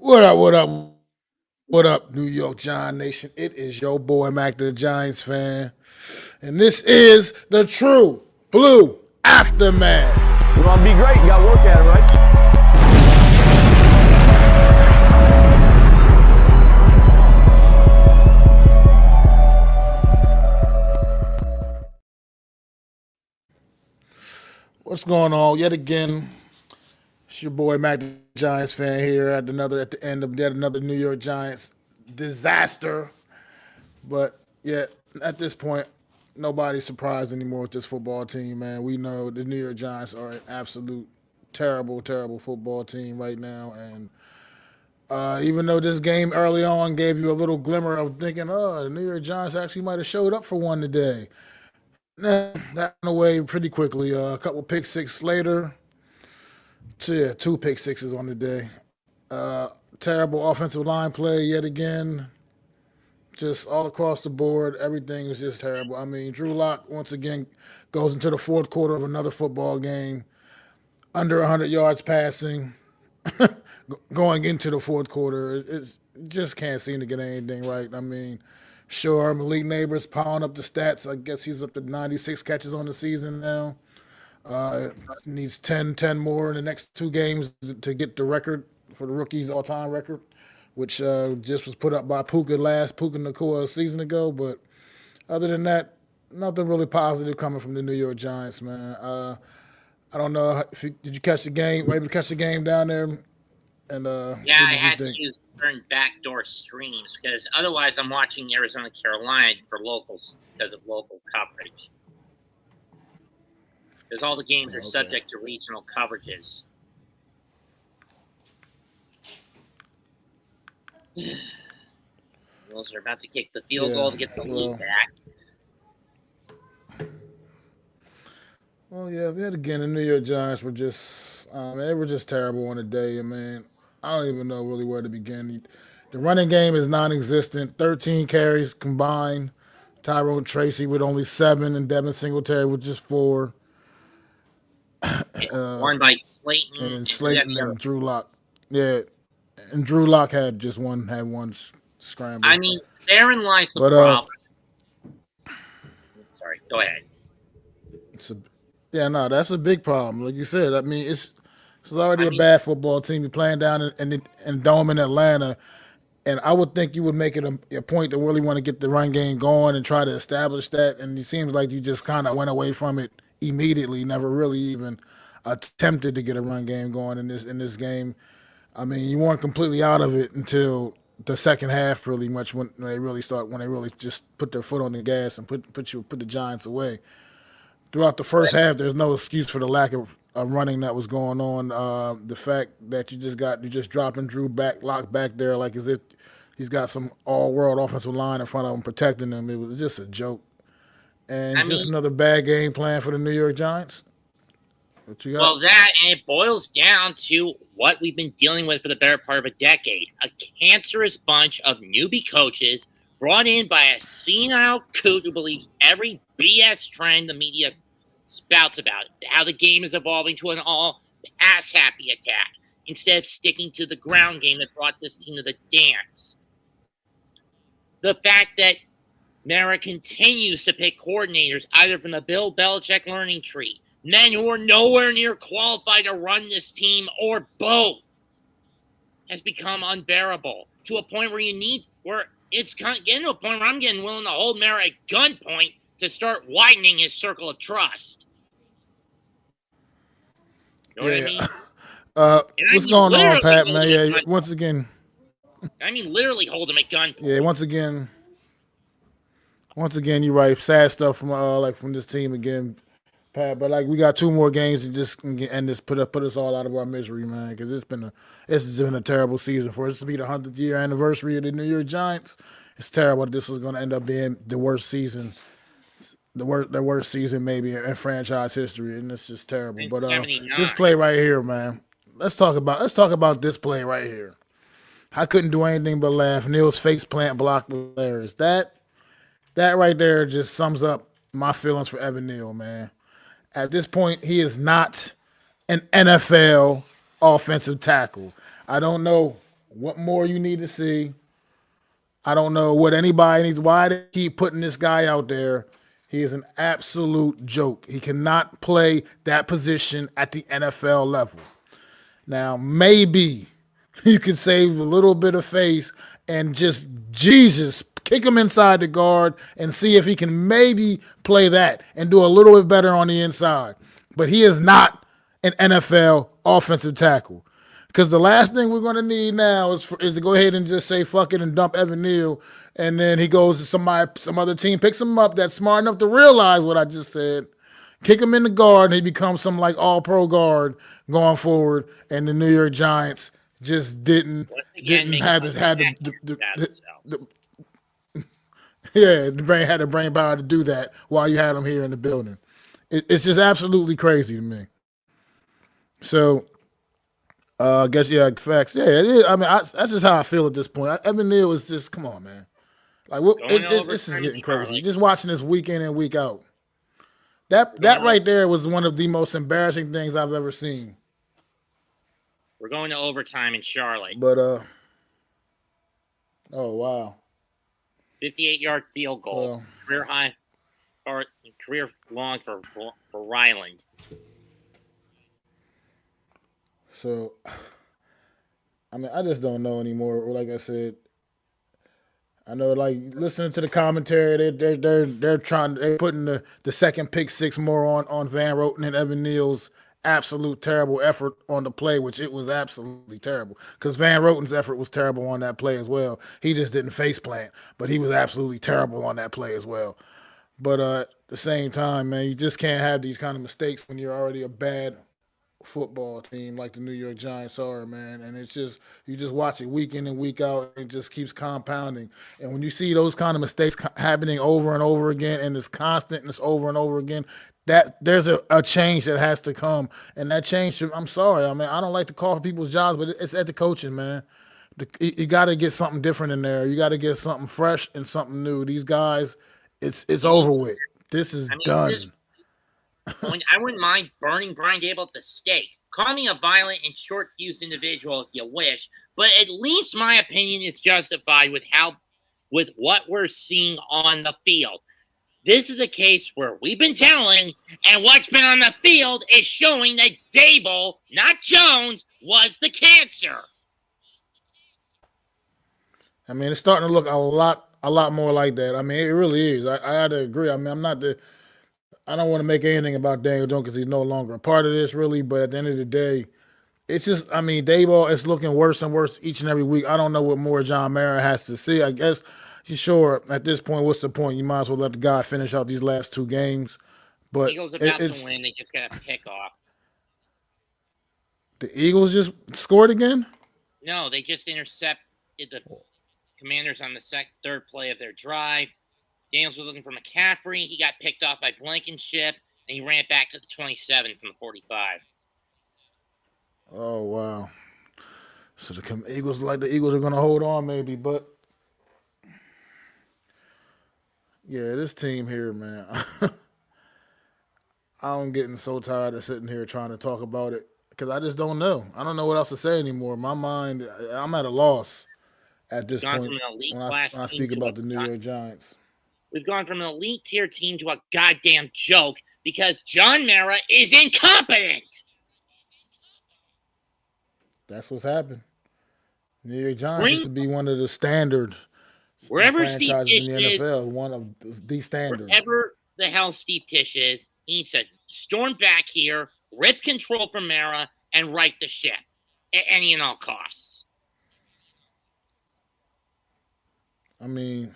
What up, what up, what up, New York Giant Nation? It is your boy, Mac the Giants fan. And this is the true Blue Aftermath. You want to be great, you got to work at it, right? What's going on? Yet again, it's your boy, Mac the Giants fan here at the end of yet another New York Giants disaster. But yet, at this point, nobody's surprised anymore with this football team, man. We know the New York Giants are an absolute terrible, terrible football team right now. And even though this game early on gave you a little glimmer of thinking, oh, the New York Giants actually might have showed up for one today. Nah, that went away pretty quickly. A couple pick six later, two pick sixes on the day. Terrible offensive line play yet again. Just all across the board, everything was just terrible. I mean, Drew Lock once again goes into the fourth quarter of another football game, under 100 yards passing, going into the fourth quarter. It's just can't seem to get anything right. I mean, sure, Malik Neighbors piling up the stats. I guess he's up to 96 catches on the season now. Needs 10 more in the next two games to get the record for the rookie's all-time record, which just was put up by Puka Nacua a season ago. But other than that, nothing really positive coming from the New York Giants, man. I don't know if did you catch the game? Were you able to catch the game down there? And Yeah, what I did you had to think? use certain backdoor streams because otherwise I'm watching Arizona Carolina for locals because of local coverage. Because all the games are Okay. subject to regional coverages. Those are about to kick the field goal to get the lead back. Well, yeah, yet again, the New York Giants were just, they were just terrible on the day. I mean, I don't even know really where to begin. The running game is non-existent. 13 carries combined. Tyrone Tracy with only 7, and Devin Singletary with just 4. Won by Slayton. And then Slayton and Drew Lock. Yeah, and Drew Lock had just one scramble. I mean, therein lies the But problem. Sorry, go ahead. that's a big problem. Like you said, I mean, it's already a bad football team. You're playing down in Dome in Atlanta, and I would think you would make it a point to really want to get the run game going and try to establish that. And it seems like you just kind of went away from it immediately. Never really even attempted to get a run game going in this game. I mean, you weren't completely out of it until the second half, pretty much when they really just put their foot on the gas and put the Giants away. Throughout the first half, there's no excuse for the lack of running that was going on. The fact that you just dropping Drew Lock back there like as if he's got some all-world offensive line in front of him protecting him. It was just a joke. And another bad game plan for the New York Giants. What you got? Well, that, and it boils down to what we've been dealing with for the better part of a decade. A cancerous bunch of newbie coaches brought in by a senile coot who believes every BS trend the media spouts about. How the game is evolving to an all-pass-happy attack instead of sticking to the ground game that brought this team to the dance. The fact that Mara continues to pick coordinators either from the Bill Belichick learning tree, men who are nowhere near qualified to run this team, or both, has become unbearable to a point where it's getting to a point where I'm getting willing to hold Mara at gunpoint to start widening his circle of trust. You know what I mean? What's going on, Pat? Man, yeah, once again. I mean, literally hold him at gunpoint. Yeah, once again, you're right. Sad stuff from this team again, Pat. But we got 2 more games to just end this, put us all out of our misery, man. Because it's been a terrible season for us to be the 100th year anniversary of the New York Giants. It's terrible that this was going to end up being the worst season, the worst season maybe in franchise history, and it's just terrible. But this play right here, man. Let's talk about this play right here. I couldn't do anything but laugh. Neil's face plant block was hilarious. That right there just sums up my feelings for Evan Neal, man. At this point, he is not an NFL offensive tackle. I don't know What more you need to see? I don't know what anybody needs. Why they keep putting this guy out there? He is an absolute joke. He cannot play that position at the NFL level. Now, maybe you can save a little bit of face and just, Jesus, kick him inside the guard and see if he can maybe play that and do a little bit better on the inside. But he is not an NFL offensive tackle. Because the last thing we're going to need now is to go ahead and just say fuck it and dump Evan Neal, and then he goes to some other team, picks him up that's smart enough to realize what I just said, kick him in the guard, and he becomes some like all-pro guard going forward, and the New York Giants just didn't have the had the brain power to do that while you had him here in the building. It's just absolutely crazy to me. So. I guess, facts. Yeah, it is. I mean, that's just how I feel at this point. Evan Neal is just, come on, man. Like, this is getting crazy. Just watching this week in and week out. That right there was one of the most embarrassing things I've ever seen. We're going to overtime in Charlotte. But, oh, wow. 58-yard field goal. Career high, or career long for Ryland. So, I mean, I just don't know anymore. Like I said, I know, like, listening to the commentary, they're putting the second pick six more on Van Roten and Evan Neal's absolute terrible effort on the play, which it was absolutely terrible. Because Van Roten's effort was terrible on that play as well. He just didn't face plant, but he was absolutely terrible on that play as well. But at the same time, man, you just can't have these kind of mistakes when you're already a bad football team like the New York Giants are, man. And it's just, you just watch it week in and week out, and it just keeps compounding. And when you see those kind of mistakes happening over and over again, and it's constant and it's over and over again, that there's a change that has to come. And that change, I'm sorry, I mean, I don't like to call for people's jobs, but it's at the coaching, man. You got to get something different in there. You got to get something fresh and something new. These guys, it's over with. This is done. I wouldn't mind burning Brian Dable at the stake. Call me a violent and short-fused individual if you wish, but at least my opinion is justified with what we're seeing on the field. This is a case where we've been telling, and what's been on the field is showing that Dable, not Jones, was the cancer. I mean, it's starting to look a lot more like that. I mean, it really is. I had to agree. I mean, I don't want to make anything about Daniel Jones because he's no longer a part of this, really. But at the end of the day, it's just, I mean, Daboll is looking worse and worse each and every week. I don't know what more John Mara has to see. I guess, sure, at this point, what's the point? You might as well let the guy finish out these last two games. But Eagles about to win. They just got a pick off. The Eagles just scored again? No, they just intercepted the Commanders on the third play of their drive. Daniels was looking for McCaffrey. He got picked off by Blankenship, and he ran back to the 27 from the 45. Oh, wow. So the Eagles are going to hold on maybe, but yeah, this team here, man, I'm getting so tired of sitting here trying to talk about it because I just don't know. I don't know what else to say anymore. My mind, I'm at a loss at this point when I speak about the New York Giants. We've gone from an elite tier team to a goddamn joke because John Mara is incompetent. That's what's happened. New York Giants used to be one of the standard franchises in the NFL, one of the standard. Wherever the hell Steve Tisch is, he needs to storm back here, rip control from Mara, and right the ship at any and all costs. I mean,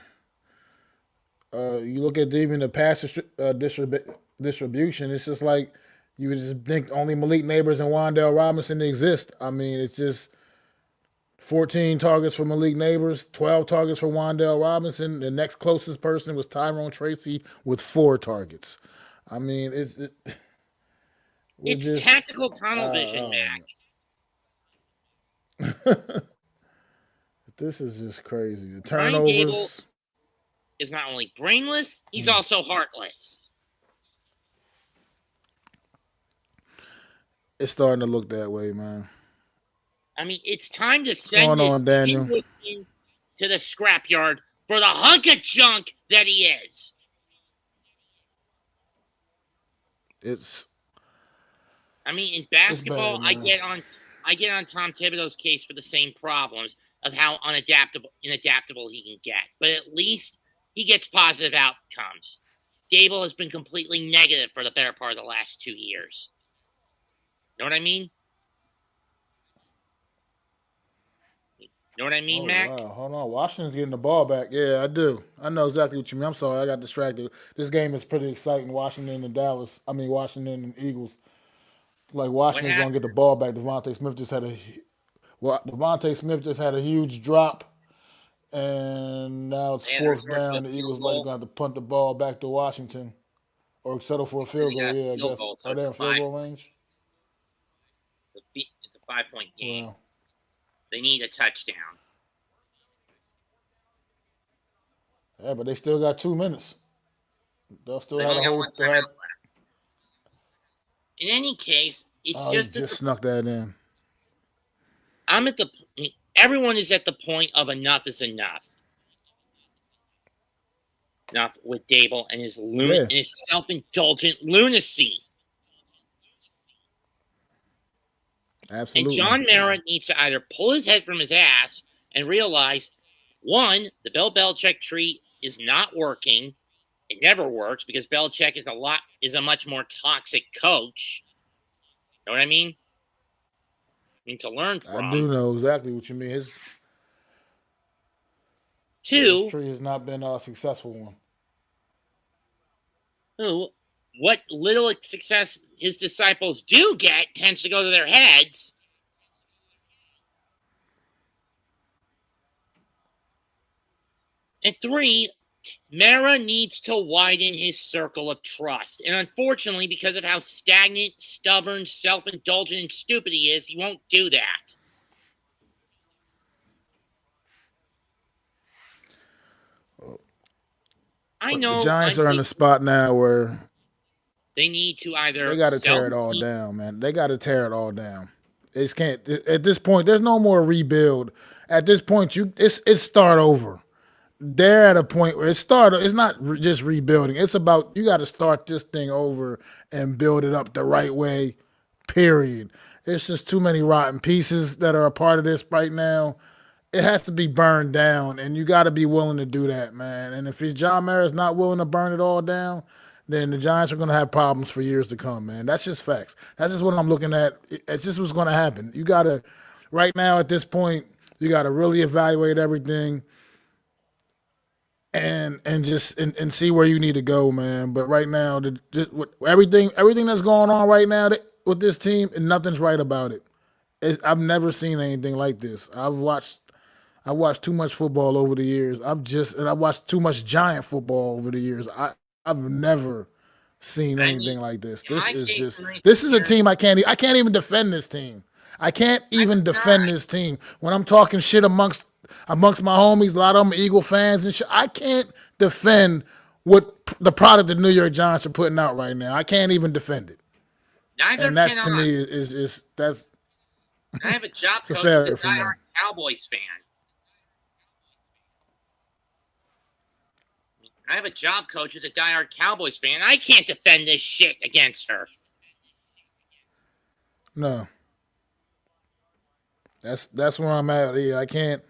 you look at even the pass distribution, it's just like you would just think only Malik Neighbors and Wan'Dale Robinson exist. I mean, it's just 14 targets for Malik Neighbors, 12 targets for Wan'Dale Robinson. The next closest person was Tyrone Tracy with 4 targets. I mean, it's tactical tunnel vision, Mac. This is just crazy. The turnovers. Brian Dable is not only brainless, he's also heartless. It's starting to look that way, man. I mean, it's time to What's send going this on, Daniel? Englishman to the scrapyard for the hunk of junk that he is. I mean, in basketball, bad, man. I get on Tom Thibodeau's case for the same problems of how inadaptable he can get. But at least he gets positive outcomes. Dable has been completely negative for the better part of the last 2 years. Know what I mean? Know what I mean, Mac? Wow. Hold on. Washington's getting the ball back. Yeah, I do. I know exactly what you mean. I'm sorry. I got distracted. This game is pretty exciting. Washington and Eagles. Like, Washington's going to get the ball back. Devontae Smith just had a huge drop. And now it's fourth down. The Eagles like going to have to punt the ball back to Washington. Or settle for a field goal. Yeah, I guess. Are they in field goal range? It's a 5-point game. Wow. They need a touchdown. Yeah, but they still got 2 minutes. They'll still have a whole time. In any case, it's just snuck that in. Everyone is at the point of enough is enough. Enough with Dable and his self-indulgent lunacy. Absolutely. And John Mara needs to either pull his head from his ass and realize, one, the Bill Belichick tree is not working. It never works because Belichick is a much more toxic coach. Know what I mean? I mean, to learn from. I do know exactly what you mean. His tree has not been a successful one. What little success his disciples do get tends to go to their heads. And 3, Mara needs to widen his circle of trust. And unfortunately, because of how stagnant, stubborn, self-indulgent, and stupid he is, he won't do that. I know the Giants are in a spot now where they need to either they got to tear it all down, man. They got to tear it all down. It can't at this point. There's no more rebuild. At this point, it's start over. They're at a point where it's not just rebuilding. It's about you got to start this thing over and build it up the right way. Period. It's just too many rotten pieces that are a part of this right now. It has to be burned down, and you got to be willing to do that, man. And if John Mara's not willing to burn it all down, then the Giants are going to have problems for years to come, man. That's just facts. That's just what I'm looking at. It's just what's going to happen. You got to, right now at this point, you got to really evaluate everything and see where you need to go, man. But right now, everything that's going on right now with this team, and nothing's right about it. I've never seen anything like this. I watched too much football over the years. I watched too much Giant football over the years. I've never seen anything like this. This is a team I can't even defend this team. I can't even defend this team. When I'm talking shit amongst my homies, a lot of them Eagle fans and shit, I can't defend what the product the New York Giants are putting out right now. I can't even defend it. And that's to me is that's. I have a job coach that's a diehard Cowboys fan. I have a job coach who's a diehard Cowboys fan. I can't defend this shit against her. No. That's where I'm at. Yeah, I can't.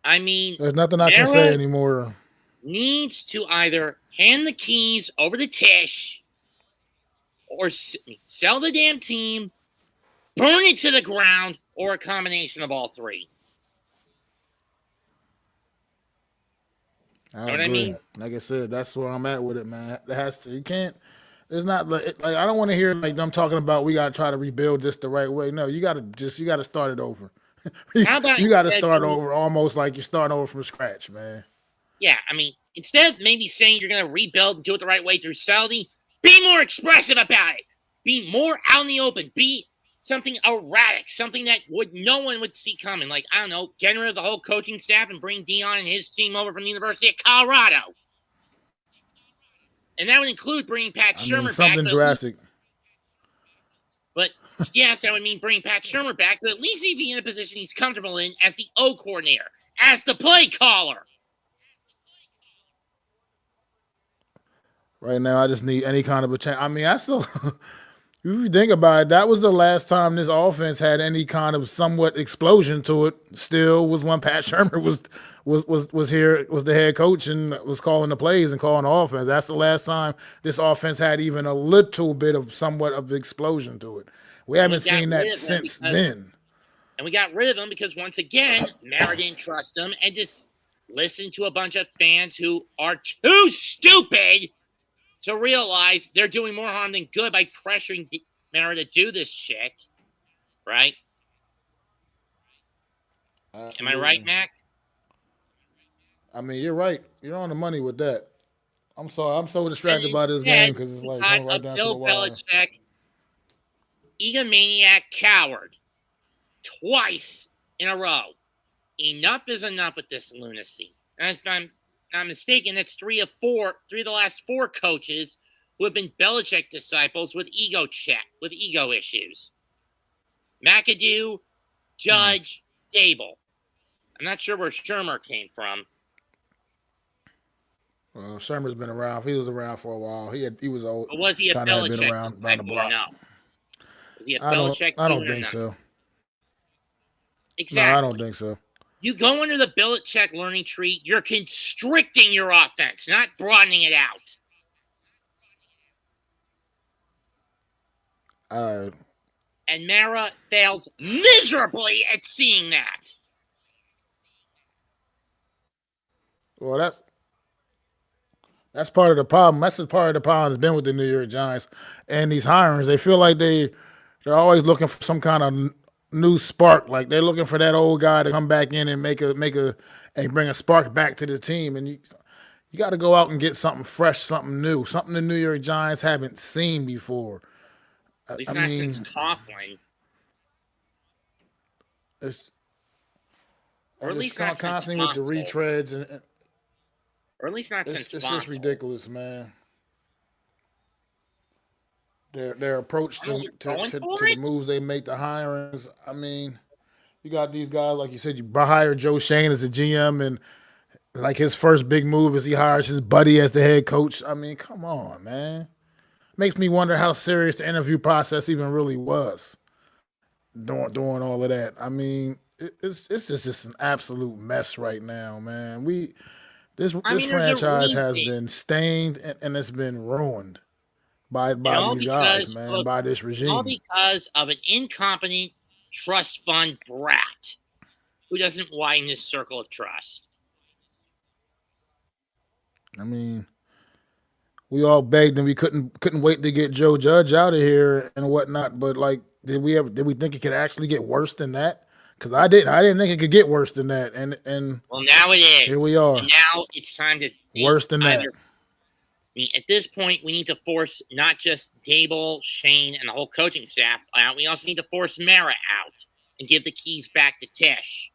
I mean, there's nothing I can say anymore. Needs to either hand the keys over to Tish or sell the damn team, burn it to the ground, or a combination of all three. I agree. I mean? Like I said, that's where I'm at with it, man. It has to. You can't. It's not like I don't want to hear like them talking about we got to try to rebuild this the right way. No, you got to start it over. You got to start over almost like you're starting over from scratch, man. Yeah, I mean, instead of maybe saying you're going to rebuild and do it the right way through Saudi, be more expressive about it. Be more out in the open. Be something erratic, something that no one would see coming. Like, I don't know, get rid of the whole coaching staff and bring Dion and his team over from the University of Colorado. And that would include bringing Pat Shermer something back. Drastic. But Yes, that would mean bring Pat Shermer back, but at least he'd be in a position he's comfortable in as the O coordinator, as the play caller. Right now, I just need any kind of a change. I mean, I still, if you think about it, that was the last time this offense had any kind of somewhat explosion to it. Still, was when Pat Shermer was here, was the head coach and was calling the plays and calling the offense. That's the last time this offense had even a little bit of somewhat of explosion to it. We haven't seen that since then. And we got rid of him because, once again, Mara didn't trust him and just listened to a bunch of fans who are too stupid to realize they're doing more harm than good by pressuring Mara to do this shit. Right? Absolutely. Am I right, Mac? I mean, you're right. You're on the money with that. I'm sorry. I'm so distracted by this game because it's like coming right down to the wire. Bill Belichick, egomaniac coward, twice in a row. Enough is enough with this lunacy. And if I'm not mistaken, that's three of the last four coaches who have been Belichick disciples with ego issues. McAdoo, Judge, Dable. I'm not sure where Shermer came from. Well, Shermer's been around. He was around for a while. He was old. But was he a Belichick been around the block? No. Was he a Belichick? I don't think so. Exactly. No, I don't think so. You go under the Belichick learning tree, you're constricting your offense, not broadening it out. And Mara fails miserably at seeing that. Well, that's part of the problem. That's the part of the problem that's been with the New York Giants and these hirings. They feel like they're always looking for some kind of new spark. Like they're looking for that old guy to come back in and and bring a spark back to the team. And you got to go out and get something fresh, something new, something the New York Giants haven't seen before. At least not since Coughlin. Or at least not constantly with the retreads or at least not since it's just ridiculous, man. Their approach to the moves they make, the hirings. I mean, you got these guys, like you said, you hire Joe Shane as a GM, and like his first big move is he hires his buddy as the head coach. I mean, come on, man. Makes me wonder how serious the interview process even really was doing all of that. I mean, it's just an absolute mess right now, man. This franchise has been stained and it's been ruined by these guys, man, by this regime. All because of an incompetent trust fund brat who doesn't widen his circle of trust. I mean, we all begged and we couldn't wait to get Joe Judge out of here and whatnot. But like, did we think it could actually get worse than that? Because I didn't think it could get worse than that. And well, now it is. Here we are. And now it's time to worse than that. I mean, at this point, we need to force not just Dable, Shane, and the whole coaching staff out. We also need to force Mara out and give the keys back to Tish.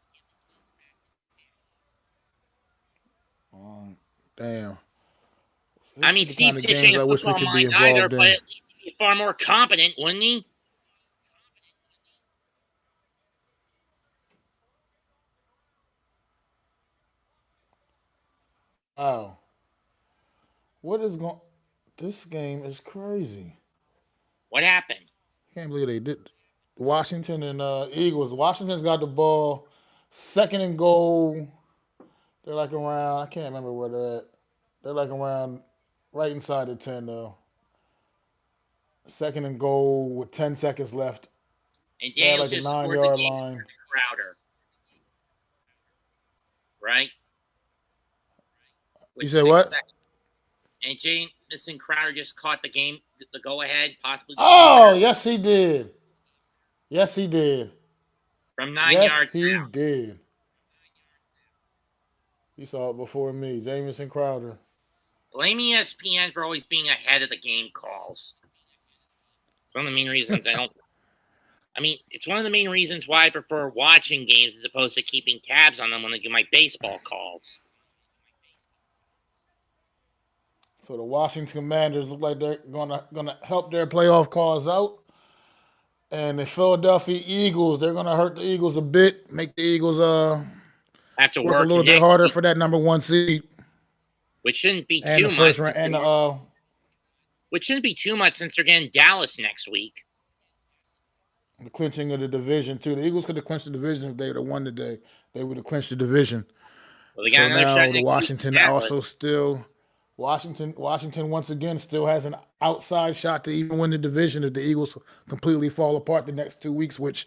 Damn. I mean, Steve Tish ain't a football mind either, but at least he'd be far more competent, wouldn't he? Wow. What is going? This game is crazy. What happened? Can't believe they did. Washington and Eagles. Washington's got the ball, second and goal. They're like around. I can't remember where they're at. They're like around right inside the 10 though. Second and goal with 10 seconds left. And Daniels like just a scored 9-yard the game line. Crowder. Right? You said what? And Jamison Crowder just caught the game, the go-ahead, possibly. Oh, yes, he did. Yes, he did. From 9 yards Yes, he out. did. You saw it before me, Jamison Crowder. Blame ESPN for always being ahead of the game calls. It's one of the main reasons it's one of the main reasons why I prefer watching games as opposed to keeping tabs on them when I do my baseball calls. So the Washington Commanders look like they're gonna help their playoff cause out. And the Philadelphia Eagles, they're gonna hurt the Eagles a bit, make the Eagles Have to work a work little bit next harder week, for that number 1 seed which shouldn't be and too the first much. round and Which shouldn't be too much since they're getting Dallas next week. the clinching of the division too. The Eagles could have clinched the division if they would have won today. They would have clinched the division. Well, they got So another shot now the next week with Washington Dallas. also still Washington once again still has an outside shot to even win the division if the Eagles completely fall apart the next 2 weeks, which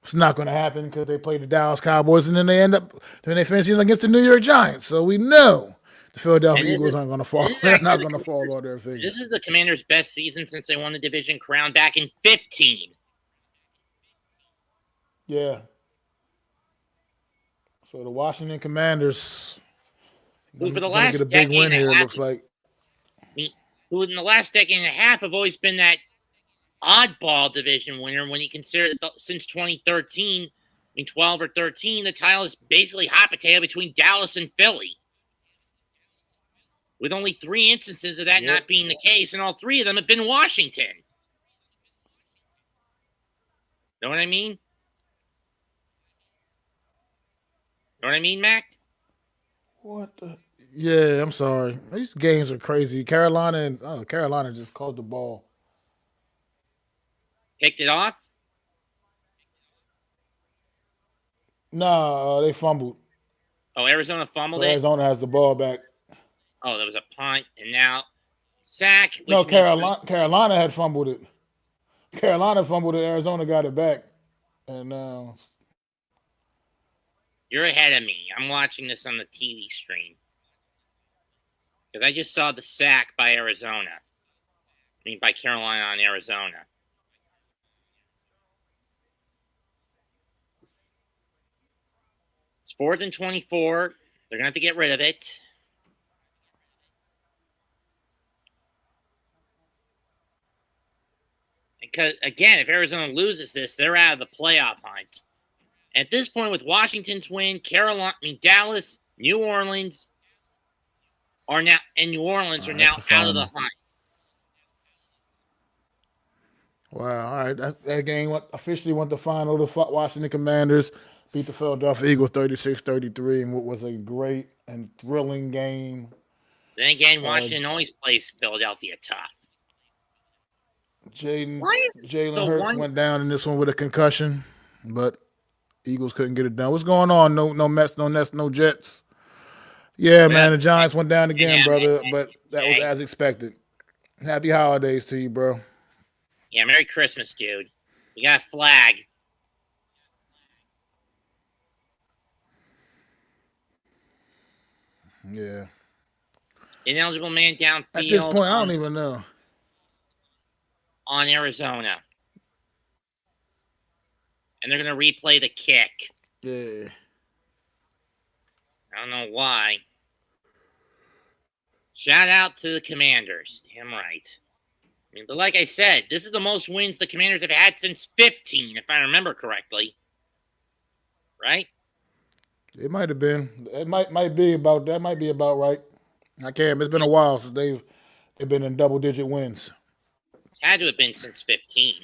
it's not going to happen because they play the Dallas Cowboys and then they finish against the New York Giants. So we know the Philadelphia Eagles aren't going to fall. They're not going to fall on their face. This is the Commanders' best season since they won the division crown back in 2015. Yeah. So the Washington Commanders Who for the gonna last get a big win here, it looks like. Who in the last decade and a half have always been that oddball division winner when you consider that since 2013, 12 or 13, the title is basically hot potato between Dallas and Philly. With only 3 instances of that not being the case, and all 3 of them have been Washington. Know what I mean? Know what I mean, Mac? What the? Yeah, I'm sorry. These games are crazy. Carolina just caught the ball. Picked it off? Nah, they fumbled. Oh, Arizona fumbled So it? Arizona has the ball back. Oh, there was a punt, and now sack. No, Carolina had fumbled it. Carolina fumbled it. Arizona got it back. And you're ahead of me. I'm watching this on the TV stream. Because I just saw the sack by Arizona. By Carolina on Arizona. It's 4th and 24. They're going to have to get rid of it. Because, again, if Arizona loses this, they're out of the playoff hunt. At this point, with Washington's win, Dallas, New Orleans are now out of the hunt. Wow! All right, that game officially went to final. The Washington Commanders beat the Philadelphia Eagles 36-33 in what was a great and thrilling game. Then again, Washington always plays Philadelphia tough. Jalen Hurts went down in this one with a concussion, but Eagles couldn't get it done. What's going on? No Mets, no Nets, no Jets. Yeah, man, the Giants went down again, brother, but that was as expected. Happy holidays to you, bro. Yeah, Merry Christmas, dude. You got a flag. Yeah. Ineligible man downfield. At this point, I don't even know. On Arizona. And they're going to replay the kick. Yeah. I don't know why. Shout out to the Commanders. Damn right. But like I said, this is the most wins the Commanders have had since 2015, if I remember correctly. Right? It might have been. It might be about that. Might be about right. I can't. It's been a while since they've been in double-digit wins. It's had to have been since 15.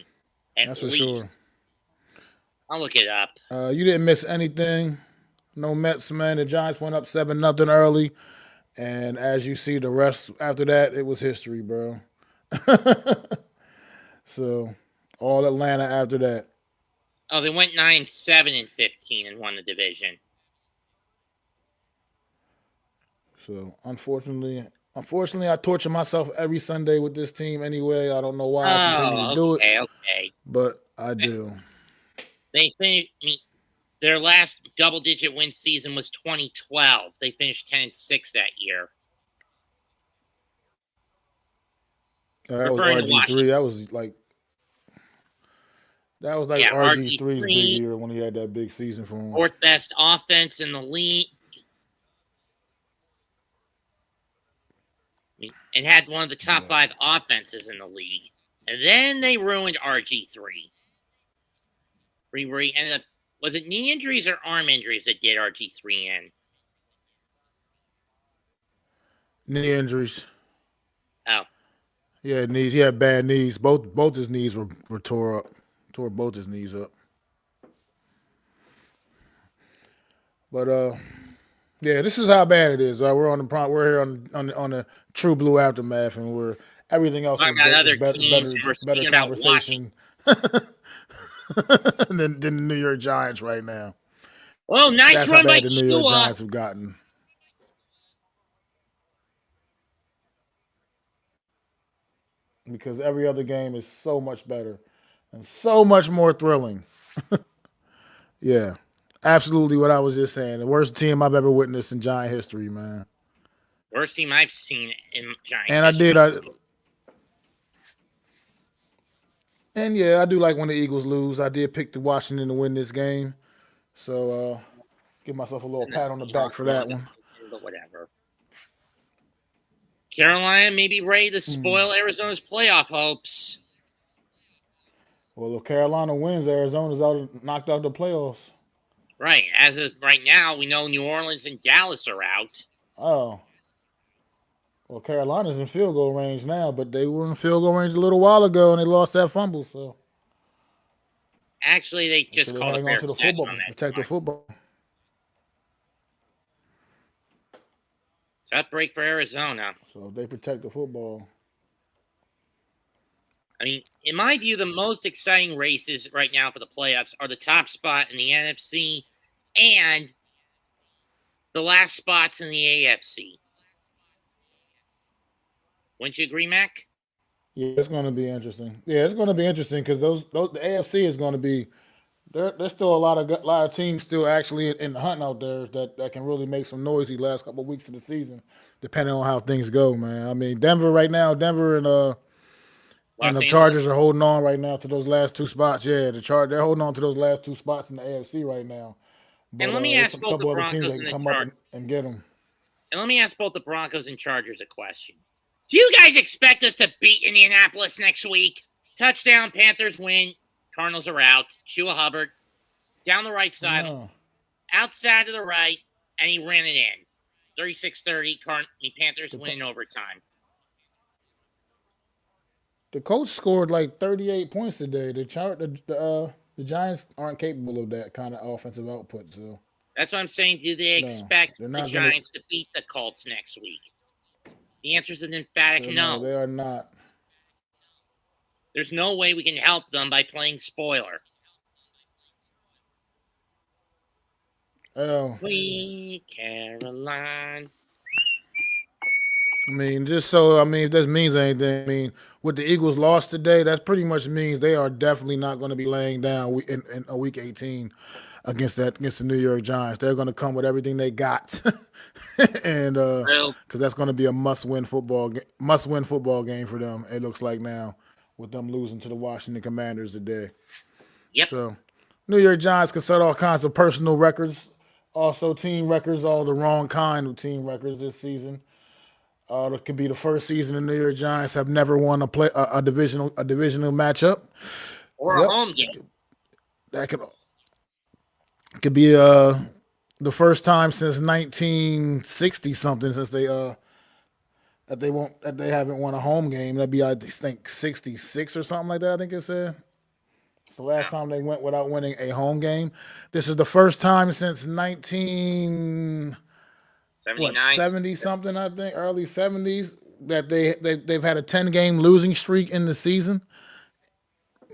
That's for sure. I'll look it up. You didn't miss anything. No Mets, man. The Giants went up 7-0 early, and as you see, the rest after that, it was history, bro. So, all Atlanta after that. Oh, they went 9-7 in 15 and won the division. So, unfortunately, I torture myself every Sunday with this team anyway. I don't know why I continue to do it. Okay. But I do. They finished. Their last double-digit win season was 2012. They finished 10-6 that year. That was RG3. That was like RG3's big year when he had that big season for him. 4th best offense in the league. And had one of the top 5 offenses in the league. And then they ruined RG3. Where he ended up, was it knee injuries or arm injuries that did RG3 in? Knee injuries. Oh. Yeah, knees. He had bad knees. Both his knees were tore up. Tore both his knees up. But yeah, this is how bad it is. Right? We're here on the True Blue aftermath, and we're everything else Talking about is other better teams, and we're better speaking about Washington. conversation than the New York Giants right now. Oh, nice That's how run by bad the New York Tua. Giants have gotten. Because every other game is so much better and so much more thrilling. Yeah, absolutely what I was just saying. The worst team I've ever witnessed in Giant history, man. Worst team I've seen in Giants And history. And yeah, I do like when the Eagles lose. I did pick the Washington to win this game, so give myself a little pat on the back for that one. But whatever. Carolina may be ready to spoil Arizona's playoff hopes. Well, if Carolina wins, Arizona's knocked out the playoffs. Right. As of right now, we know New Orleans and Dallas are out. Oh. Well, Carolina's in field goal range now, but they were in field goal range a little while ago, and they lost that fumble. So actually, they just called a fair to the catch football, on that. protect the football. Tough break for Arizona. So they protect the football. I mean, in my view, the most exciting races right now for the playoffs are the top spot in the NFC and the last spots in the AFC. Wouldn't you agree, Mac? Yeah, it's going to be interesting. Yeah, it's going to be interesting because those the AFC is going to be. There's still a lot of teams still actually in the hunt out there that can really make some noise the last couple of weeks of the season, depending on how things go, man. I mean, Denver right now, and the Chargers are holding on right now to those last two spots. Yeah, they're holding on to those last two spots in the AFC right now. But, and let me ask a both couple the other Broncos teams that can come up and get them. And let me ask both the Broncos and Chargers a question. Do you guys expect us to beat Indianapolis next week? Touchdown, Panthers win. Cardinals are out. Shua Hubbard down the right side, outside to the right, and he ran it in. 36-30, Panthers win in overtime. The coach scored like 38 points today. The Giants aren't capable of that kind of offensive output. So that's what I'm saying. Do they expect the Giants to beat the Colts next week? The answer is an emphatic no. They are not. There's no way we can help them by playing spoiler. Oh. Sweet Caroline. I mean, if this means anything, I mean, with the Eagles lost today, that pretty much means they are definitely not going to be laying down in a week 18 against the New York Giants. They're going to come with everything they got, and because that's going to be a must-win football game for them. It looks like now with them losing to the Washington Commanders today. Yep. So, New York Giants can set all kinds of personal records, also team records, all the wrong kind of team records this season. It could be the first season the New York Giants have never won a divisional matchup or a home game. That could be the first time since 1960 something since they haven't won a home game. That'd be I think 66 or something like that. I think it said. It's the last time they went without winning a home game. This is the first time since 70 something, I think, early 70s, that they've had a 10-game losing streak in the season.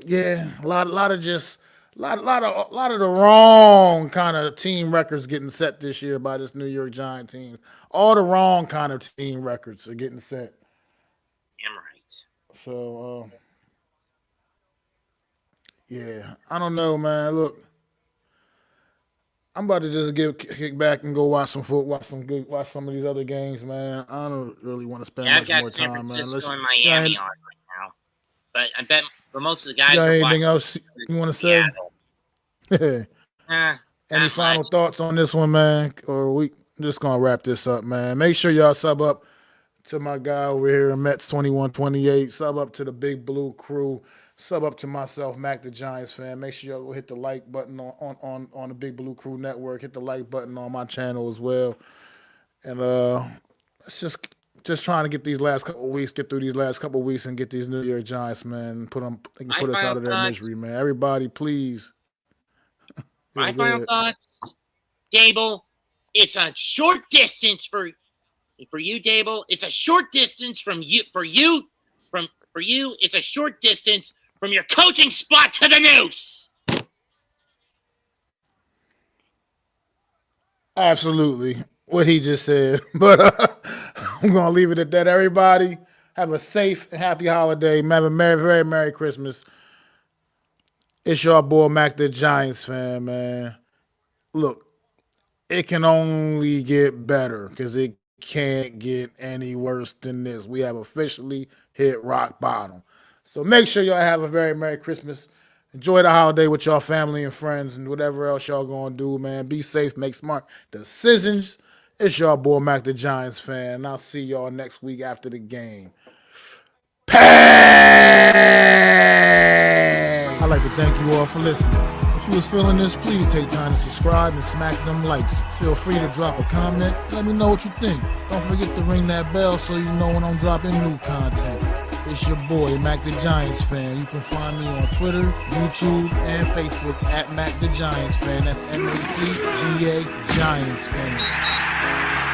Yeah, a lot of the wrong kind of team records getting set this year by this New York Giant team. All the wrong kind of team records are getting set. I'm right. So, yeah, I don't know, man. Look. I'm about to just kick back and go watch some watch some of these other games, man. I don't really want to spend much more time, man. I've got San Francisco and Miami on right now, but I bet for most of the guys. Got anything else you want to say? Any final thoughts on this one, man? Or we just gonna wrap this up, man. Make sure y'all sub up to my guy over here, Mets 2128. Sub up to the Big Blue Crew. Sub up to myself, Mac the Giants fan. Make sure y'all go hit the like button on the Big Blue Crew Network. Hit the like button on my channel as well. And let's just just trying to get these last couple of weeks, get through these last couple of weeks, and get these New York Giants, man. Put us out of their misery, man. Everybody, please. My final thoughts, Dable. It's a short distance for you, Dable. It's a short distance from you. For you, it's a short distance from your coaching spot to the noose. Absolutely, what he just said. But I'm gonna leave it at that. Everybody, have a safe and happy holiday. Have a very Merry Christmas. It's your boy Mac the Giants fan, man. Look, it can only get better because it can't get any worse than this. We have officially hit rock bottom. So make sure y'all have a very Merry Christmas. Enjoy the holiday with y'all family and friends and whatever else y'all gonna do, man. Be safe, make smart decisions. It's your boy Mac the Giants fan, and I'll see y'all next week after the game. I'd like to thank you all for listening. If you was feeling this, please take time to subscribe and smack them likes. Feel free to drop a comment. Let me know what you think. Don't forget to ring that bell so you know when I'm dropping new content. It's your boy, Mac the Giants fan. You can find me on Twitter, YouTube, and Facebook at Mac the Giants fan. That's MacDa Giants fan.